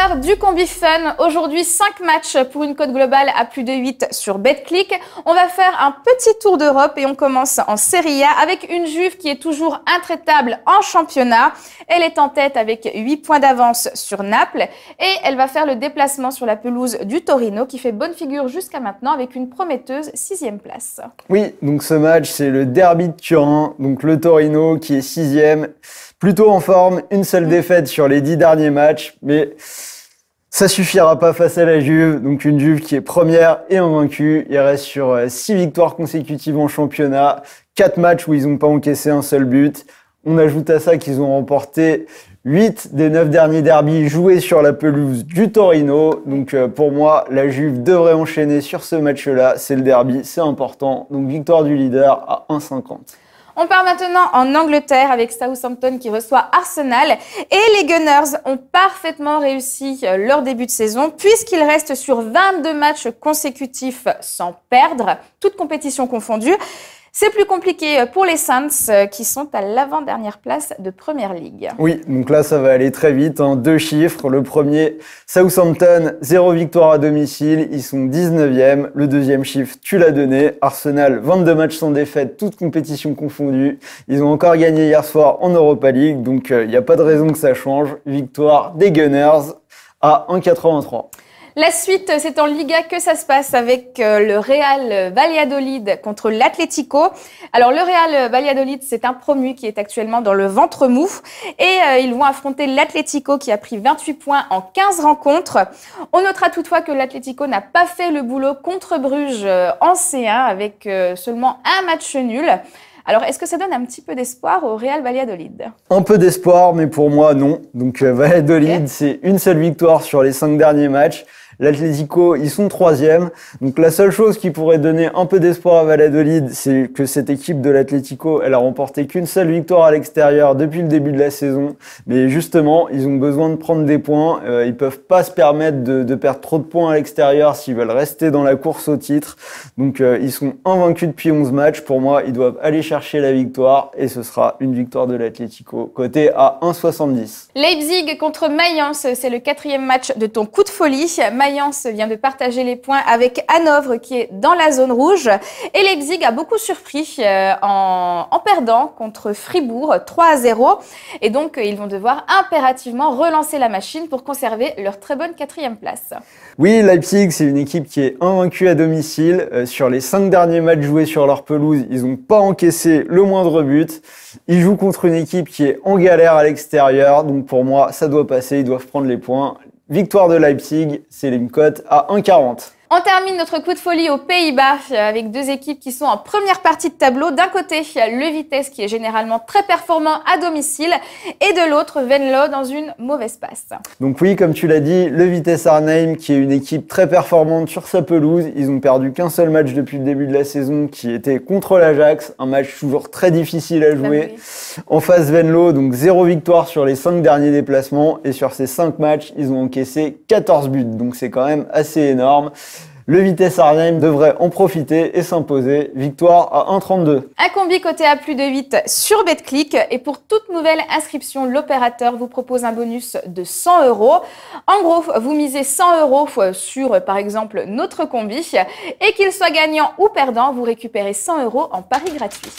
l'heure du combi fun. Aujourd'hui, 5 matchs pour une cote globale à plus de 8 sur Betclic. On va faire un petit tour d'Europe et on commence en Serie A avec une Juve qui est toujours intraitable en championnat. Elle est en tête avec 8 points d'avance sur Naples et elle va faire le déplacement sur la pelouse du Torino qui fait bonne figure jusqu'à maintenant avec une prometteuse 6e place. Oui, donc ce match, c'est le derby de Turin. Donc le Torino qui est 6e. Plutôt en forme, une seule défaite sur les 10 derniers matchs, mais ça suffira pas face à la Juve. Donc une Juve qui est première et invaincue. Il reste sur 6 victoires consécutives en championnat, 4 matchs où ils n'ont pas encaissé un seul but. On ajoute à ça qu'ils ont remporté 8 des 9 derniers derbys joués sur la pelouse du Torino. Donc pour moi, la Juve devrait enchaîner sur ce match-là. C'est le derby, c'est important. Donc victoire du leader à 1,50. On part maintenant en Angleterre avec Southampton qui reçoit Arsenal et les Gunners ont parfaitement réussi leur début de saison puisqu'ils restent sur 22 matchs consécutifs sans perdre, toutes compétitions confondues. C'est plus compliqué pour les Saints qui sont à l'avant-dernière place de Première Ligue. Oui, donc là ça va aller très vite, hein. 2 chiffres. Le premier, Southampton, 0 victoire à domicile, ils sont 19e. Le deuxième chiffre, tu l'as donné, Arsenal, 22 matchs sans défaite, toutes compétitions confondues. Ils ont encore gagné hier soir en Europa League, donc il n'y a pas de raison que ça change. Victoire des Gunners à 1,83. La suite, c'est en Liga que ça se passe avec le Real Valladolid contre l'Atlético. Alors le Real Valladolid, c'est un promu qui est actuellement dans le ventre mou et ils vont affronter l'Atlético qui a pris 28 points en 15 rencontres. On notera toutefois que l'Atlético n'a pas fait le boulot contre Bruges en C1 avec seulement un match nul. Alors, est-ce que ça donne un petit peu d'espoir au Real Valladolid? Un peu d'espoir, mais pour moi, non. Donc, Valladolid, c'est une seule victoire sur les 5 derniers matchs. L'Atlético, ils sont 3e. Donc, la seule chose qui pourrait donner un peu d'espoir à Valladolid, c'est que cette équipe de l'Atlético, elle a remporté qu'une seule victoire à l'extérieur depuis le début de la saison. Mais justement, ils ont besoin de prendre des points. Ils peuvent pas se permettre de perdre trop de points à l'extérieur s'ils veulent rester dans la course au titre. Donc, ils sont invaincus depuis 11 matchs. Pour moi, ils doivent aller chercher la victoire et ce sera une victoire de l'Atlético, coté à 1,70. Leipzig contre Mayence, c'est le 4e match de ton coup de folie. Mayence vient de partager les points avec Hanovre qui est dans la zone rouge. Et Leipzig a beaucoup surpris en perdant contre Fribourg 3-0. Et donc, ils vont devoir impérativement relancer la machine pour conserver leur très bonne 4e place. Oui, Leipzig, c'est une équipe qui est invaincue à domicile. Sur les 5 derniers matchs joués sur leur pelouse, ils n'ont pas encaissé le moindre but. Ils jouent contre une équipe qui est en galère à l'extérieur. Donc pour moi, ça doit passer, ils doivent prendre les points. Victoire de Leipzig, c'est une cote à 1,40. On termine notre coup de folie aux Pays-Bas avec 2 équipes qui sont en première partie de tableau. D'un côté, le Vitesse qui est généralement très performant à domicile et de l'autre, Venlo dans une mauvaise passe. Donc oui, comme tu l'as dit, le Vitesse Arnhem qui est une équipe très performante sur sa pelouse. Ils ont perdu qu'un seul match depuis le début de la saison qui était contre l'Ajax. Un match toujours très difficile à jouer. Oui. En face Venlo, donc 0 victoire sur les 5 derniers déplacements et sur ces 5 matchs, ils ont encaissé 14 buts. Donc c'est quand même assez énorme. Le Vitesse Arnhem devrait en profiter et s'imposer. Victoire à 1,32. Un combi coté à plus de 8 sur Betclic. Et pour toute nouvelle inscription, l'opérateur vous propose un bonus de 100 €. En gros, vous misez 100 € sur, par exemple, notre combi. Et qu'il soit gagnant ou perdant, vous récupérez 100 € en pari gratuit.